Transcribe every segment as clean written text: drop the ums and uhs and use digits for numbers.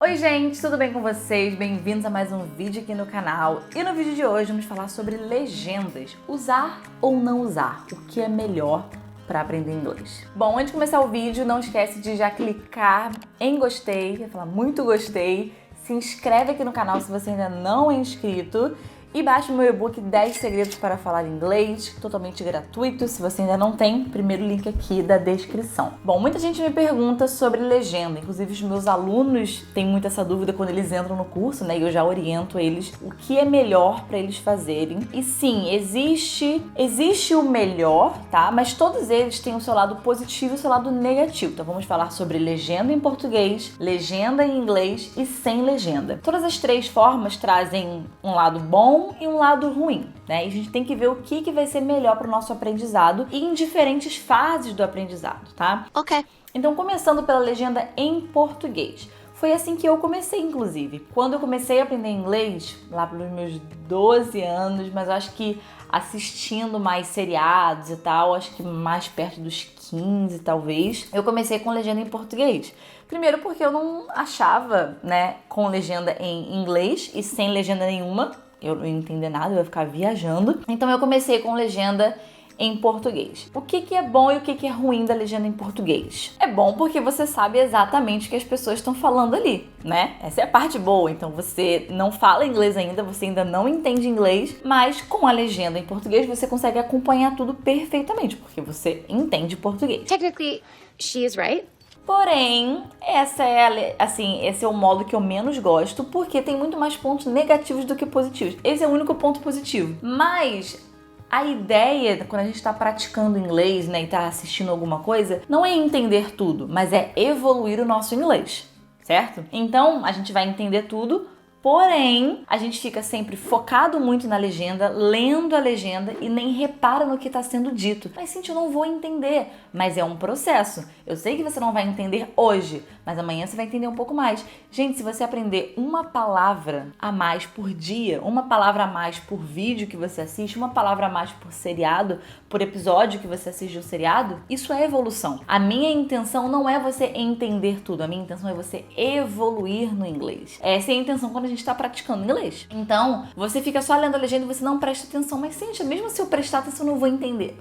Oi gente, tudo bem com vocês? Bem-vindos a mais um vídeo aqui no canal. E no vídeo de hoje vamos falar sobre legendas. Usar ou não usar? O que é melhor para aprender inglês? Bom, antes de começar o vídeo, não esquece de já clicar em gostei, quer falar muito gostei. Se inscreve aqui no canal se você ainda não é inscrito. E baixe o meu e-book 10 segredos para falar inglês, totalmente gratuito. Se você ainda não tem, primeiro link aqui da descrição. Bom, muita gente me pergunta sobre legenda, inclusive os meus alunos têm muito essa dúvida quando eles entram no curso, né? E eu já oriento eles o que é melhor para eles fazerem. E sim, existe o melhor, tá? Mas todos eles têm o seu lado positivo e o seu lado negativo. Então vamos falar sobre legenda em português, legenda em inglês e sem legenda. Todas as três formas trazem um lado bom e um lado ruim, né? E a gente tem que ver o que vai ser melhor para o nosso aprendizado e em diferentes fases do aprendizado, tá? Ok. Então, começando pela legenda em português. Foi assim que eu comecei, inclusive. Quando eu comecei a aprender inglês, lá pelos meus 12 anos, mas eu acho que assistindo mais seriados e tal, acho que mais perto dos 15 talvez, eu comecei com legenda em português. Primeiro porque eu não achava, né, com legenda em inglês e sem legenda nenhuma, eu não ia entender nada, eu ia ficar viajando. Então eu comecei com legenda em português. O que é bom e o que é ruim da legenda em português? É bom porque você sabe exatamente o que as pessoas estão falando ali, né? Essa é a parte boa. Então você não fala inglês ainda, você ainda não entende inglês, mas com a legenda em português você consegue acompanhar tudo perfeitamente, porque você entende português. Technically, she is right. Porém, esse é o modo que eu menos gosto, porque tem muito mais pontos negativos do que positivos. Esse é o único ponto positivo. Mas a ideia, quando a gente está praticando inglês, né, e está assistindo alguma coisa, não é entender tudo, mas é evoluir o nosso inglês, certo? Então, a gente vai entender tudo, porém, a gente fica sempre focado muito na legenda, lendo a legenda e nem repara no que está sendo dito. Mas, Cintia, eu não vou entender. Mas é um processo. Eu sei que você não vai entender hoje, mas amanhã você vai entender um pouco mais. Gente, se você aprender uma palavra a mais por dia, uma palavra a mais por vídeo que você assiste, uma palavra a mais por seriado, por episódio que você assiste o seriado, isso é evolução. A minha intenção não é você entender tudo, a minha intenção é você evoluir no inglês. Essa é a intenção quando a gente está praticando inglês. Então, você fica só lendo a legenda e você não presta atenção. Mas, Cintia, mesmo se eu prestar atenção, eu não vou entender.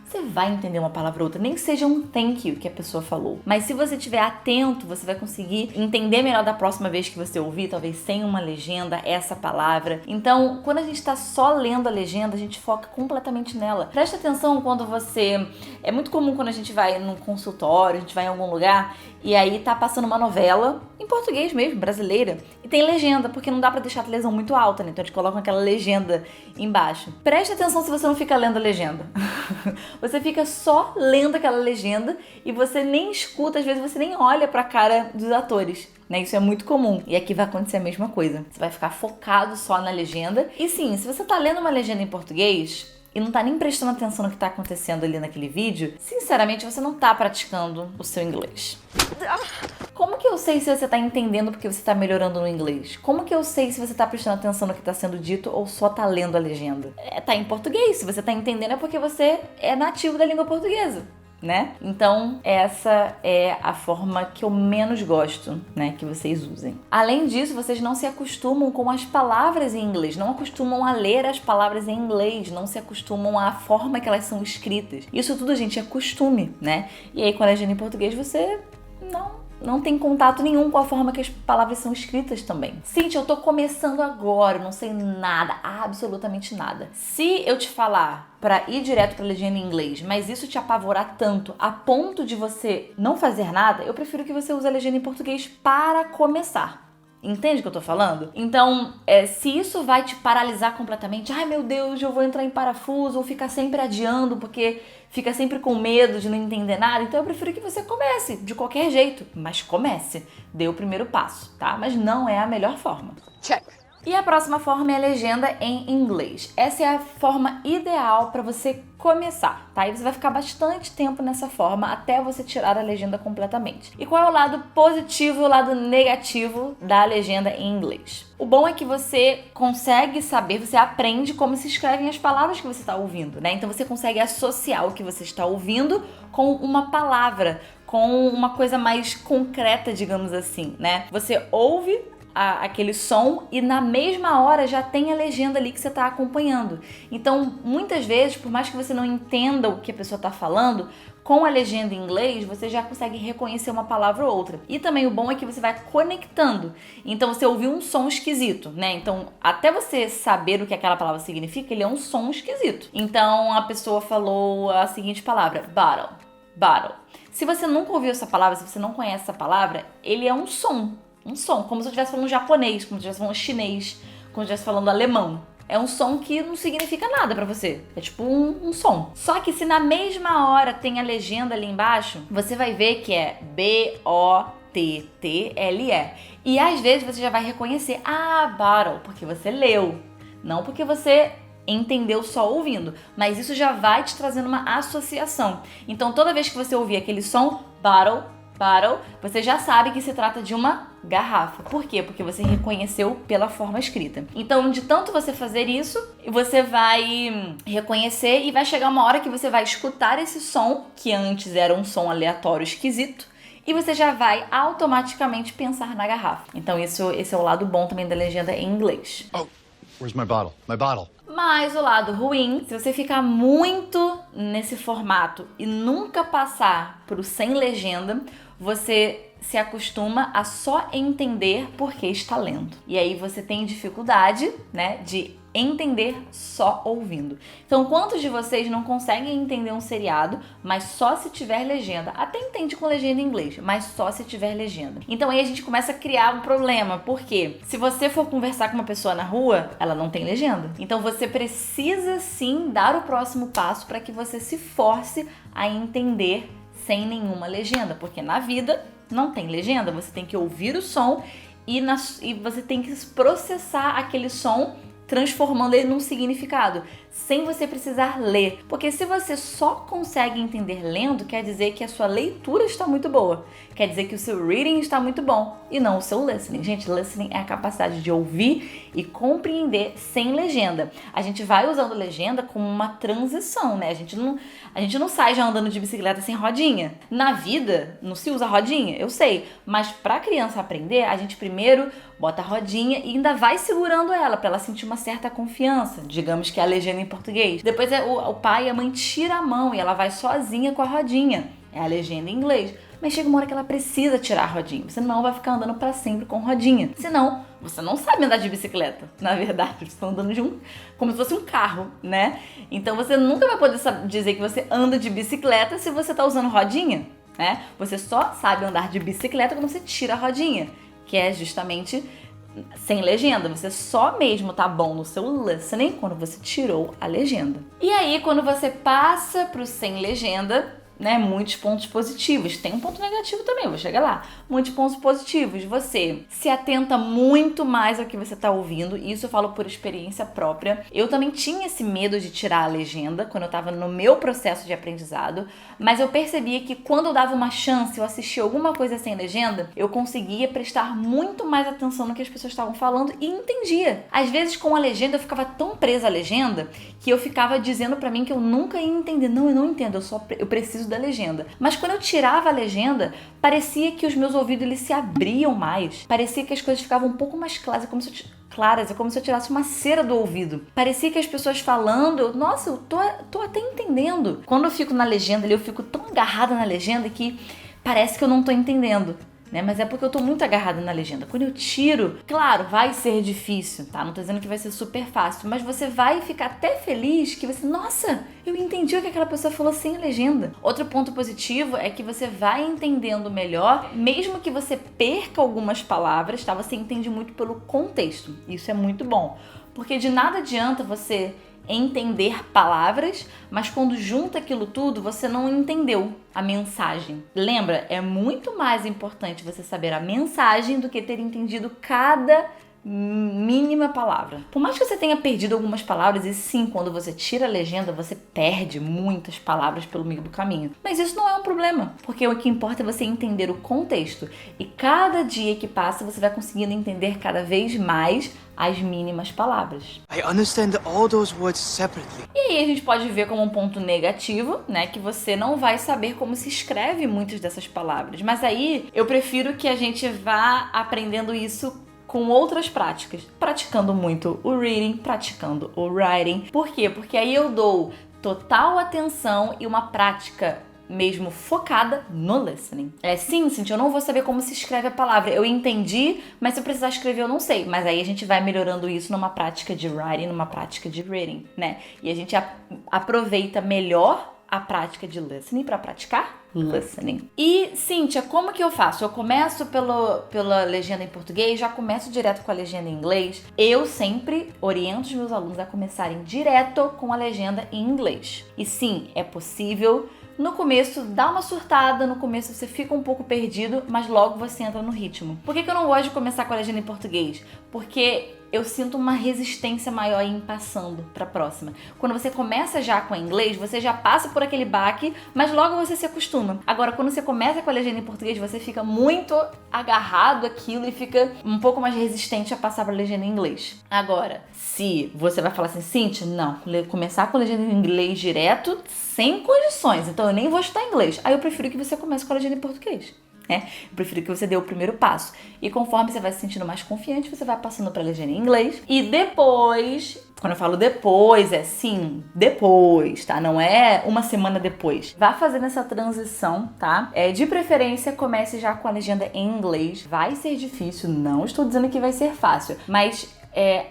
Você vai entender uma palavra ou outra, nem que seja um thank you que a pessoa falou. Mas se você estiver atento, você vai conseguir entender melhor da próxima vez que você ouvir, talvez sem uma legenda, essa palavra. Então, quando a gente está só lendo a legenda, a gente foca completamente nela. Presta atenção quando você... É muito comum quando a gente vai num consultório, a gente vai em algum lugar e aí tá passando uma novela, em português mesmo, brasileira, e tem legenda, porque não dá pra deixar a televisão muito alta, né? Então a gente coloca aquela legenda embaixo. Preste atenção se você não fica lendo a legenda. Você fica só lendo aquela legenda e você nem escuta, às vezes você nem olha pra cara dos atores, né? Isso é muito comum. E aqui vai acontecer a mesma coisa. Você vai ficar focado só na legenda. E sim, se você tá lendo uma legenda em português e não tá nem prestando atenção no que tá acontecendo ali naquele vídeo, sinceramente você não tá praticando o seu inglês. Como que eu sei se você tá entendendo porque você tá melhorando no inglês? Como que eu sei se você tá prestando atenção no que tá sendo dito ou só tá lendo a legenda? Tá em português. Se você tá entendendo é porque você é nativo da língua portuguesa, né? Então, essa é a forma que eu menos gosto, né, que vocês usem. Além disso, vocês não se acostumam com as palavras em inglês, não acostumam a ler as palavras em inglês, não se acostumam à forma que elas são escritas. Isso tudo, gente, é costume, né? E aí, quando é legenda em português, você não tem contato nenhum com a forma que as palavras são escritas também. Cintia, eu tô começando agora, eu não sei nada, absolutamente nada. Se eu te falar pra ir direto pra legenda em inglês, mas isso te apavorar tanto a ponto de você não fazer nada, eu prefiro que você use a legenda em português para começar. Entende o que eu tô falando? Então, se isso vai te paralisar completamente, ai meu Deus, eu vou entrar em parafuso, ou ficar sempre adiando porque fica sempre com medo de não entender nada, então eu prefiro que você comece, de qualquer jeito, mas comece, dê o primeiro passo, tá? Mas não é a melhor forma. Check. E a próxima forma é a legenda em inglês. Essa é a forma ideal para você começar, tá? E você vai ficar bastante tempo nessa forma até você tirar a legenda completamente. E qual é o lado positivo e o lado negativo da legenda em inglês? O bom é que você consegue saber, você aprende como se escrevem as palavras que você está ouvindo, né? Então você consegue associar o que você está ouvindo com uma palavra, com uma coisa mais concreta, digamos assim, né? Você ouve aquele som e na mesma hora já tem a legenda ali que você está acompanhando. Então, muitas vezes, por mais que você não entenda o que a pessoa está falando, com a legenda em inglês, você já consegue reconhecer uma palavra ou outra. E também o bom é que você vai conectando. Então, você ouviu um som esquisito, né? Então, até você saber o que aquela palavra significa, ele é um som esquisito. Então, a pessoa falou a seguinte palavra, bottle, bottle. Se você nunca ouviu essa palavra, se você não conhece essa palavra, ele é um som, como se eu estivesse falando japonês, como se eu estivesse falando chinês, como se eu estivesse falando alemão. É um som que não significa nada pra você. É tipo um som. Só que se na mesma hora tem a legenda ali embaixo, você vai ver que é B-O-T-T-L-E. E às vezes você já vai reconhecer, bottle, porque você leu. Não porque você entendeu só ouvindo. Mas isso já vai te trazendo uma associação. Então toda vez que você ouvir aquele som, bottle, você já sabe que se trata de uma garrafa. Por quê? Porque você reconheceu pela forma escrita. Então, de tanto você fazer isso, você vai reconhecer e vai chegar uma hora que você vai escutar esse som, que antes era um som aleatório esquisito, e você já vai automaticamente pensar na garrafa. Então, esse é o lado bom também da legenda em inglês. Oh, where's my bottle? My bottle. Mas o lado ruim, se você ficar muito nesse formato e nunca passar pro sem legenda, você se acostuma a só entender porque está lendo. E aí você tem dificuldade, né, de entender só ouvindo. Então, quantos de vocês não conseguem entender um seriado, mas só se tiver legenda? Até entende com legenda em inglês, mas só se tiver legenda. Então aí a gente começa a criar um problema, porque se você for conversar com uma pessoa na rua, ela não tem legenda. Então você precisa sim dar o próximo passo para que você se force a entender sem nenhuma legenda, porque na vida não tem legenda, você tem que ouvir o som e você tem que processar aquele som, transformando ele num significado, sem você precisar ler. Porque se você só consegue entender lendo, quer dizer que a sua leitura está muito boa. Quer dizer que o seu reading está muito bom e não o seu listening. Gente, listening é a capacidade de ouvir e compreender sem legenda. A gente vai usando legenda como uma transição, né? A gente não sai já andando de bicicleta sem rodinha. Na vida, não se usa rodinha, eu sei. Mas para a criança aprender, a gente primeiro bota a rodinha e ainda vai segurando ela para ela sentir uma certa confiança. Digamos que é a legenda em português. Depois o pai e a mãe tiram a mão e ela vai sozinha com a rodinha. É a legenda em inglês. Mas chega uma hora que ela precisa tirar a rodinha. Você não vai ficar andando para sempre com rodinha. Senão, você não sabe andar de bicicleta. Na verdade, você está andando como se fosse um carro, né? Então você nunca vai poder dizer que você anda de bicicleta se você está usando rodinha, né? Você só sabe andar de bicicleta quando você tira a rodinha, que é justamente sem legenda. Você só mesmo tá bom no seu listening quando você tirou a legenda. E aí, quando você passa pro sem legenda, né, muitos pontos positivos. Tem um ponto negativo também, vou chegar lá. Muitos pontos positivos. Você se atenta muito mais ao que você está ouvindo. Isso eu falo por experiência própria. Eu também tinha esse medo de tirar a legenda quando eu estava no meu processo de aprendizado. Mas eu percebia que quando eu dava uma chance, eu assistia alguma coisa sem legenda, eu conseguia prestar muito mais atenção no que as pessoas estavam falando e entendia. Às vezes com a legenda eu ficava tão presa à legenda que eu ficava dizendo pra mim que eu nunca ia entender. Não, eu não entendo, eu preciso da legenda. Mas quando eu tirava a legenda, parecia que os meus ouvidos eles se abriam mais. Parecia que as coisas ficavam um pouco mais claras, é como se eu tirasse uma cera do ouvido. Parecia que as pessoas falando, nossa, eu tô até entendendo. Quando eu fico na legenda ali, eu fico tão agarrada na legenda que parece que eu não tô entendendo, né? Mas é porque eu tô muito agarrada na legenda. Quando eu tiro, claro, vai ser difícil, tá? Não tô dizendo que vai ser super fácil, mas você vai ficar até feliz que você, nossa, eu entendi o que aquela pessoa falou sem a legenda. Outro ponto positivo é que você vai entendendo melhor, mesmo que você perca algumas palavras, tá? Você entende muito pelo contexto. Isso é muito bom, porque de nada adianta você entender palavras, mas quando junta aquilo tudo, você não entendeu a mensagem. Lembra? É muito mais importante você saber a mensagem do que ter entendido cada mínima palavra. Por mais que você tenha perdido algumas palavras, e sim, quando você tira a legenda, você perde muitas palavras pelo meio do caminho. Mas isso não é um problema, porque o que importa é você entender o contexto. E cada dia que passa, você vai conseguindo entender cada vez mais as mínimas palavras. I understand all those words separately. E aí a gente pode ver como um ponto negativo, né, que você não vai saber como se escreve muitas dessas palavras. Mas aí eu prefiro que a gente vá aprendendo isso com outras práticas, praticando muito o reading, praticando o writing. Por quê? Porque aí eu dou total atenção e uma prática mesmo focada no listening. Sim, Cintia, eu não vou saber como se escreve a palavra. Eu entendi, mas se eu precisar escrever eu não sei. Mas aí a gente vai melhorando isso numa prática de writing, numa prática de reading, né? E a gente aproveita melhor a prática de listening para praticar listening. E, Cíntia, como que eu faço? Eu começo pela legenda em português, já começo direto com a legenda em inglês. Eu sempre oriento os meus alunos a começarem direto com a legenda em inglês. E sim, é possível. No começo dá uma surtada, no começo você fica um pouco perdido, mas logo você entra no ritmo. Por que eu não gosto de começar com a legenda em português? Porque eu sinto uma resistência maior em passando para a próxima. Quando você começa já com a inglês, você já passa por aquele baque, mas logo você se acostuma. Agora, quando você começa com a legenda em português, você fica muito agarrado àquilo e fica um pouco mais resistente a passar para a legenda em inglês. Agora, se você vai falar assim, Cintia, não, começar com a legenda em inglês direto, sem condições, então eu nem vou estudar inglês. Aí eu prefiro que você comece com a legenda em português. Eu prefiro que você dê o primeiro passo. E conforme você vai se sentindo mais confiante, você vai passando para a legenda em inglês. E depois, quando eu falo depois, é sim, depois, tá? Não é uma semana depois. Vá fazendo essa transição, tá? De preferência, comece já com a legenda em inglês. Vai ser difícil, não estou dizendo que vai ser fácil, mas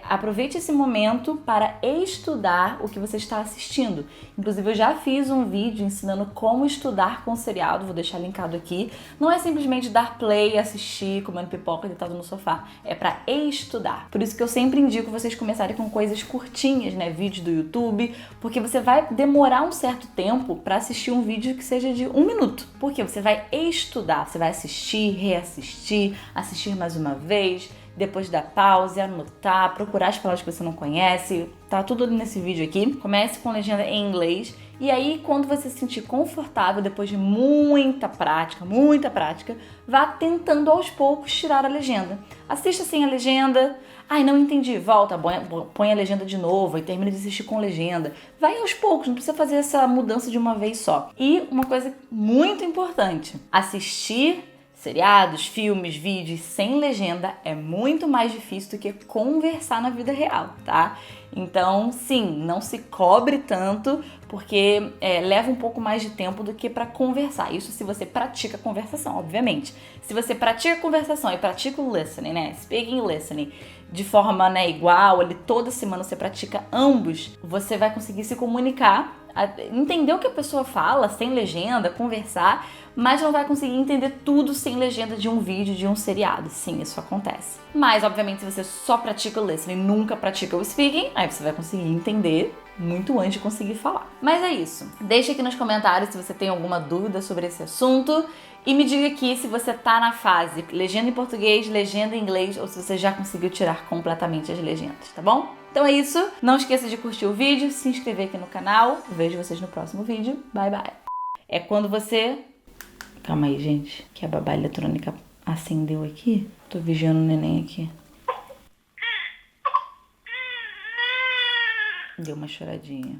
aproveite esse momento para estudar o que você está assistindo. Inclusive, eu já fiz um vídeo ensinando como estudar com seriado, vou deixar linkado aqui. Não é simplesmente dar play, assistir, comendo pipoca deitado no sofá. É para estudar. Por isso que eu sempre indico vocês começarem com coisas curtinhas, né? Vídeos do YouTube, porque você vai demorar um certo tempo para assistir um vídeo que seja de 1 minuto. Porque você vai estudar, você vai assistir, reassistir, assistir mais uma vez, depois da pausa, anotar, procurar as palavras que você não conhece, tá tudo nesse vídeo aqui. Comece com legenda em inglês e aí quando você se sentir confortável, depois de muita prática, vá tentando aos poucos tirar a legenda. Assista sem a legenda, ai não entendi, volta, põe a legenda de novo e termina de assistir com legenda. Vai aos poucos, não precisa fazer essa mudança de uma vez só. E uma coisa muito importante, assistir seriados, filmes, vídeos sem legenda é muito mais difícil do que conversar na vida real, tá? Então, sim, não se cobre tanto, porque leva um pouco mais de tempo do que para conversar. Isso se você pratica conversação, obviamente. Se você pratica conversação e pratica o listening, né? Speaking e listening, de forma igual, toda semana você pratica ambos, você vai conseguir se comunicar, entender o que a pessoa fala sem legenda, conversar, mas não vai conseguir entender tudo sem legenda de um vídeo, de um seriado. Sim, isso acontece. Mas, obviamente, se você só pratica o listening e nunca pratica o speaking, aí você vai conseguir entender muito antes de conseguir falar. Mas é isso. Deixa aqui nos comentários se você tem alguma dúvida sobre esse assunto e me diga aqui se você tá na fase legenda em português, legenda em inglês ou se você já conseguiu tirar completamente as legendas, tá bom? Então é isso. Não esqueça de curtir o vídeo, se inscrever aqui no canal. Vejo vocês no próximo vídeo. Bye, bye. É quando você... Calma aí, gente, que a babá eletrônica acendeu aqui. Tô vigiando o neném aqui. Deu uma choradinha.